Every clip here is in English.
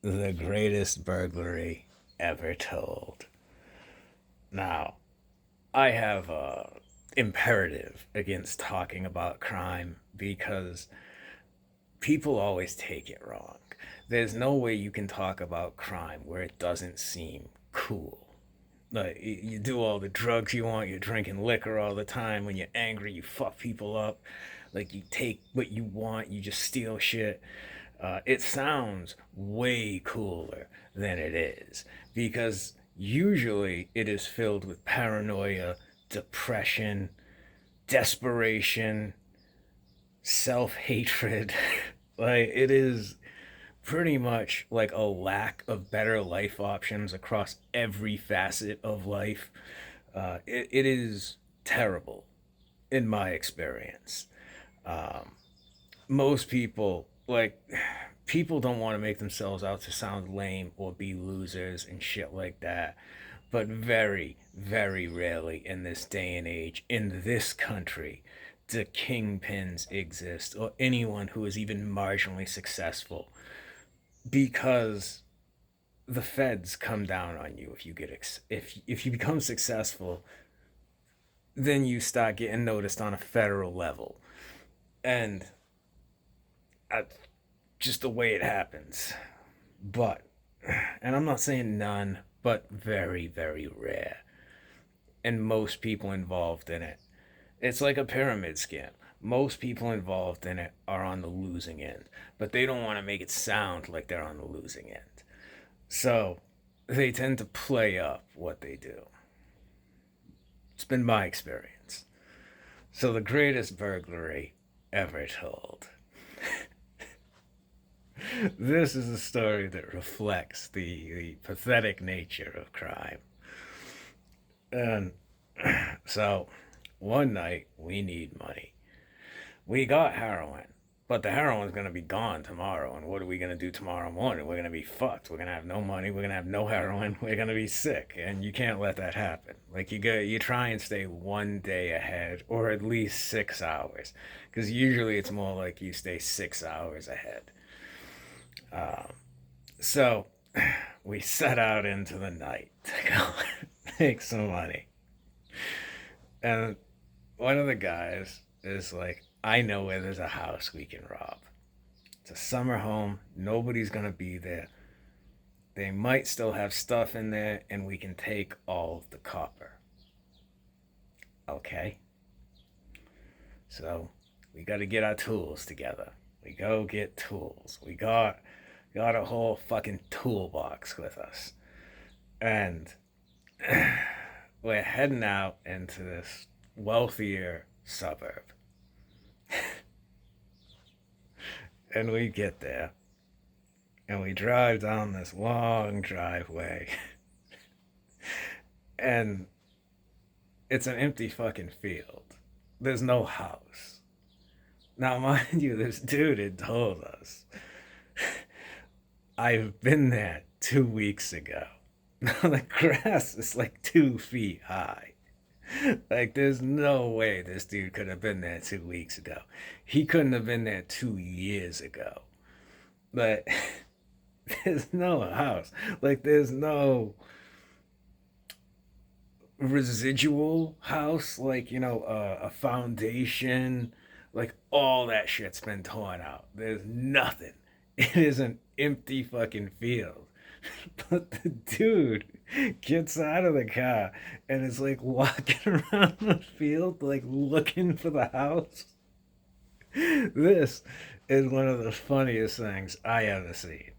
the greatest burglary ever told. Now, I have a imperative against talking about crime because people always take it wrong. There's no way you can talk about crime where it doesn't seem cool. Like you do all the drugs you want, you're drinking liquor all the time. When you're angry, you fuck people up. Like you take what you want, you just steal shit. It sounds way cooler than it is because usually it is filled with paranoia, depression, desperation, self hatred. Like it is pretty much like a lack of better life options across every facet of life. It is terrible in my experience. Most people people don't want to make themselves out to sound lame or be losers and shit like that, but very very rarely in this day and age in this country do kingpins exist or anyone who is even marginally successful, because the feds come down on you if you get if you become successful. Then you start getting noticed on a federal level, and just the way it happens. But, and I'm not saying none, but very, very rare. And most people involved in it, it's like a pyramid scam. Most people involved in it are on the losing end, but they don't want to make it sound like they're on the losing end. So they tend to play up what they do. It's been my experience. So the greatest burglary ever told. This is a story that reflects the pathetic nature of crime. And so one night we need money. We got heroin, but the heroin's gonna be gone tomorrow. And what are we gonna do tomorrow morning? We're gonna be fucked. We're gonna have no money. We're gonna have no heroin. We're gonna be sick, and you can't let that happen. Like you try and stay one day ahead, or at least 6 hours, because usually it's more like you stay 6 hours ahead. Um, so we set out into the night to go make some money. And one of the guys is like, I know where there's a house we can rob. It's a summer home. Nobody's going to be there. They might still have stuff in there, and we can take all of the copper. Okay. So we got to get our tools together. We go get tools. We got a whole fucking toolbox with us. And we're heading out into this wealthier suburb. And we get there, and we drive down this long driveway. And it's an empty fucking field. There's no house. Now, mind you, this dude had told us, I've been there 2 weeks ago. Now, the grass is like 2 feet high. Like, there's no way this dude could have been there 2 weeks ago. He couldn't have been there 2 years ago. But there's no house. Like, there's no residual house. Like, a foundation. Like, all that shit's been torn out. There's nothing. It is an empty fucking field. But the dude gets out of the car and is like walking around the field, like looking for the house. This is one of the funniest things I ever seen.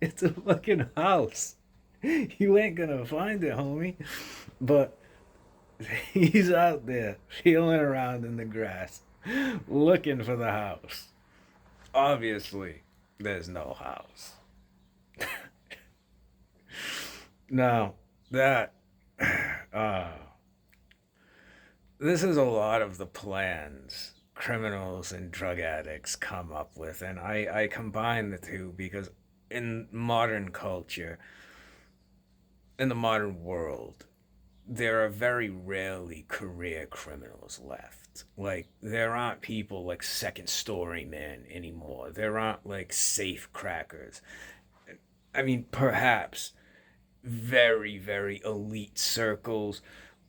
It's a fucking house. You ain't gonna find it, homie. But he's out there feeling around in the grass, looking for the house. Obviously, there's no house. Now, that uh, this is a lot of the plans criminals and drug addicts come up with, and I combine the two because in modern culture, in the modern world, there are very rarely career criminals left. Like, there aren't people like second story men anymore. There aren't like safe crackers. I mean, perhaps very, very elite circles,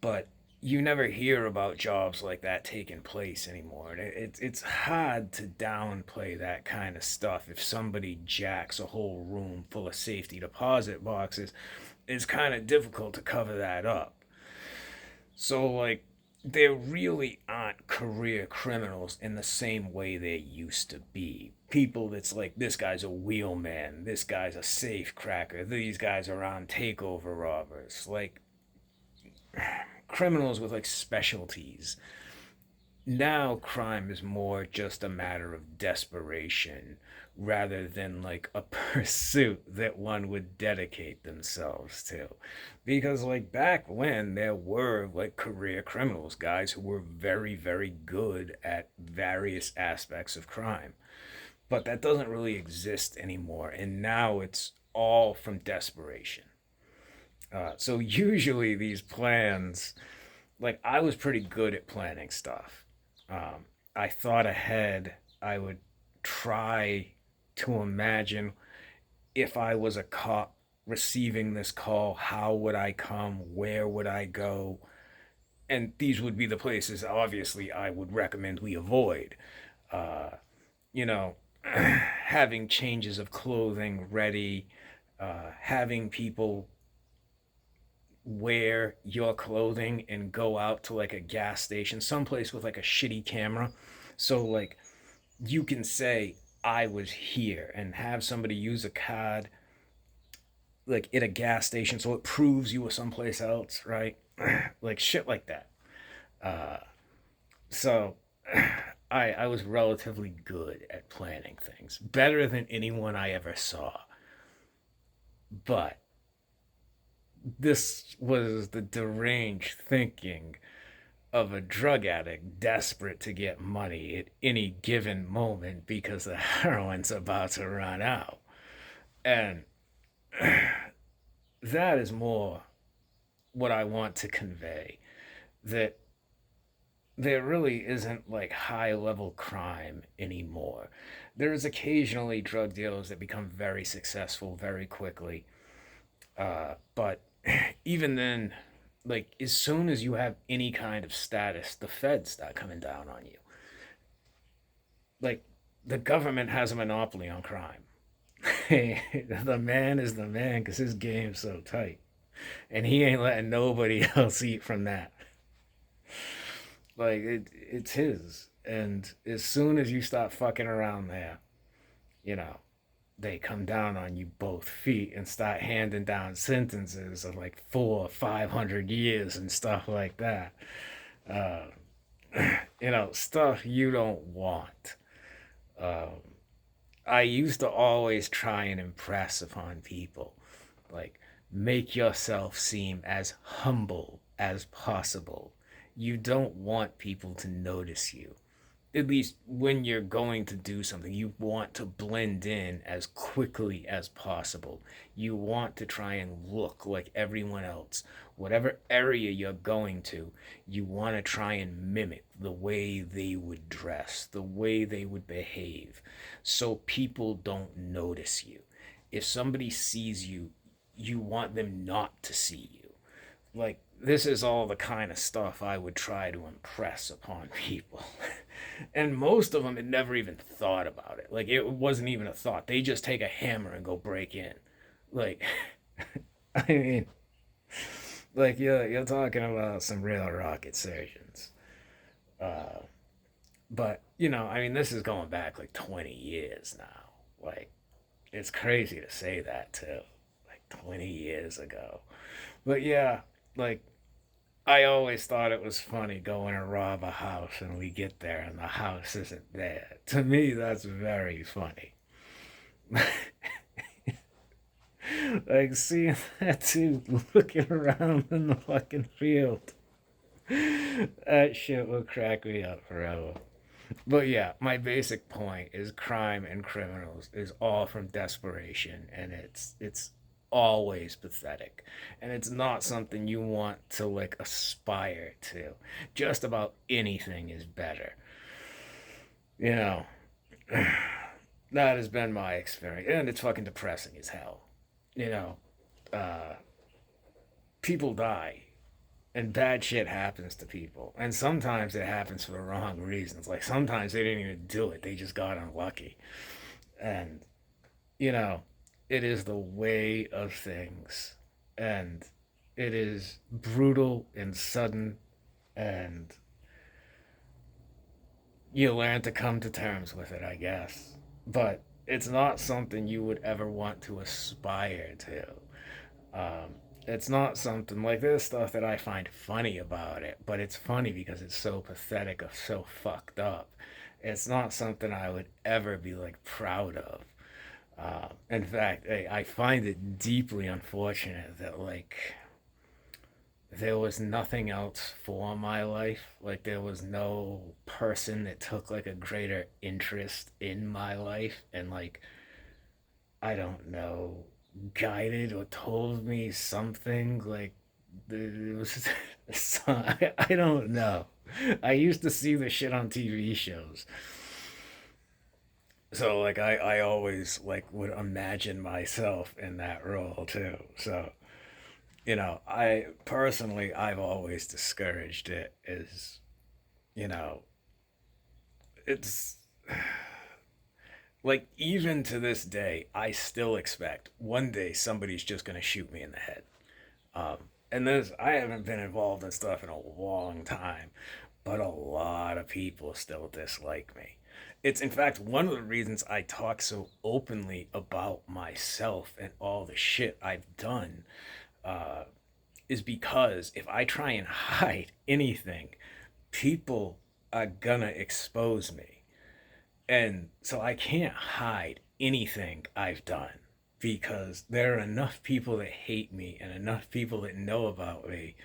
but you never hear about jobs like that taking place anymore. It's hard to downplay that kind of stuff. If somebody jacks a whole room full of safety deposit boxes, it's kind of difficult to cover that up. So, like, there really aren't career criminals in the same way there used to be. People that's like, this guy's a wheelman, this guy's a safe cracker, these guys are on takeover robbers. Like, criminals with like specialties. Now crime is more just a matter of desperation rather than like a pursuit that one would dedicate themselves to. Because like back when there were like career criminals, guys who were very, very good at various aspects of crime. But that doesn't really exist anymore. And now it's all from desperation. So usually these plans, like I was pretty good at planning stuff. I thought ahead. I would try to imagine if I was a cop receiving this call, how would I come? Where would I go? And these would be the places, obviously, I would recommend we avoid. Uh, you know, having changes of clothing ready, having people wear your clothing and go out to like a gas station, someplace with like a shitty camera. So like you can say I was here and have somebody use a card like at a gas station so it proves you were someplace else, right? Like shit like that. Uh so I was relatively good at planning things, better than anyone I ever saw. But this was the deranged thinking of a drug addict desperate to get money at any given moment because the heroin's about to run out. And that is more what I want to convey, that there really isn't like high level crime anymore. There's occasionally drug dealers that become very successful very quickly. But even then, like as soon as you have any kind of status, the feds start coming down on you. Like the government has a monopoly on crime. The man is the man because his game's so tight, and he ain't letting nobody else eat from that. Like it's his. And as soon as you start fucking around there, you know, they come down on you both feet and start handing down sentences of like 400 or 500 years and stuff like that. Uh, stuff you don't want. Um, I used to always try and impress upon people, like make yourself seem as humble as possible. You don't want people to notice you, at least when you're going to do something, you want to blend in as quickly as possible. You want to try and look like everyone else. Whatever area you're going to, you want to try and mimic the way they would dress, the way they would behave, so people don't notice you. If somebody sees you, you want them not to see you. Like, this is all the kind of stuff I would try to impress upon people. And most of them had never even thought about it. Like, it wasn't even a thought. They just take a hammer and go break in. Like, I mean, like, you're talking about some real rocket surgeons. Uh, but, I mean, this is going back like 20 years now. Like, it's crazy to say that, too. Like, 20 years ago. But yeah, like, I always thought it was funny going to rob a house and we get there and the house isn't there. To me, that's very funny. Like seeing that dude looking around in the fucking field. That shit will crack me up forever. But yeah, my basic point is crime and criminals is all from desperation, and it's always pathetic, and it's not something you want to like aspire to. Just about anything is better, you know. That has been my experience, and it's fucking depressing as hell. you know, uh, people die and bad shit happens to people. And sometimes it happens for the wrong reasons. Like sometimes they didn't even do it, they just got unlucky. And, you know, it is the way of things. And it is brutal and sudden. And you learn to come to terms with it, I guess. But it's not something you would ever want to aspire to. Um, it's not something like this stuff that I find funny about it, but it's funny because it's so pathetic or so fucked up. It's not something I would ever be like proud of. In fact, I find it deeply unfortunate that like there was nothing else for my life. Like there was no person that took like a greater interest in my life and like I don't know, guided or told me something like it was I don't know. I used to see the shit on TV shows. So like I always like would imagine myself in that role too. So, I personally I've always discouraged it as, you know, it's like even to this day, I still expect one day somebody's just gonna shoot me in the head. Um, and this, I haven't been involved in stuff in a long time, but a lot of people still dislike me. It's in fact one of the reasons I talk so openly about myself and all the shit I've done, uh, is because if I try and hide anything, people are gonna expose me. And so I can't hide anything I've done because there are enough people that hate me and enough people that know about me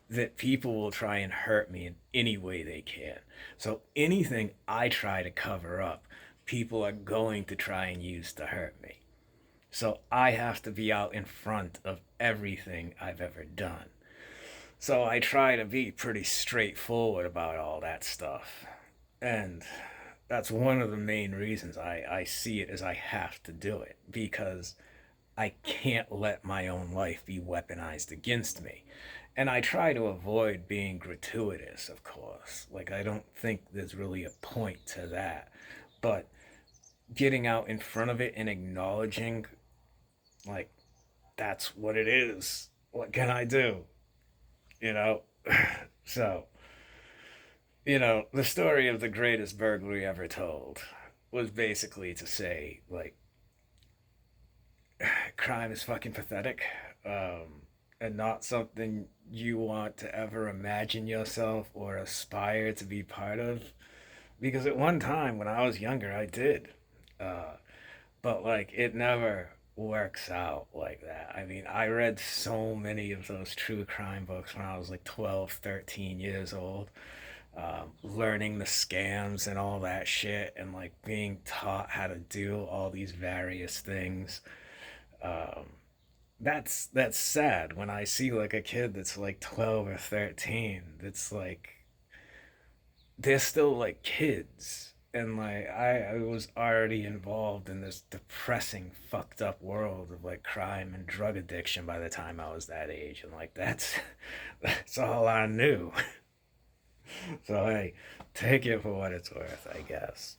that people will try and hurt me in any way they can. So anything I try to cover up, people are going to try and use to hurt me. So I have to be out in front of everything I've ever done. So I try to be pretty straightforward about all that stuff. And that's one of the main reasons I see it as I have to do it because I can't let my own life be weaponized against me. And I try to avoid being gratuitous, of course. Like, I don't think there's really a point to that. But getting out in front of it and acknowledging, like, that's what it is. What can I do? You know? So, the story of the greatest burglary ever told was basically to say, like, crime is fucking pathetic, and not something you want to ever imagine yourself or aspire to be part of. Because at one time when I was younger, I did. Uh, but, like, it never works out like that. I mean, I read so many of those true crime books when I was like 12, 13 years old, learning the scams and all that shit, and like being taught how to do all these various things. Um, that's sad when I see like a kid that's like 12 or 13 that's like they're still like kids and like I was already involved in this depressing fucked up world of like crime and drug addiction by the time I was that age and like that's that's all I knew. So hey, take it for what it's worth, I guess.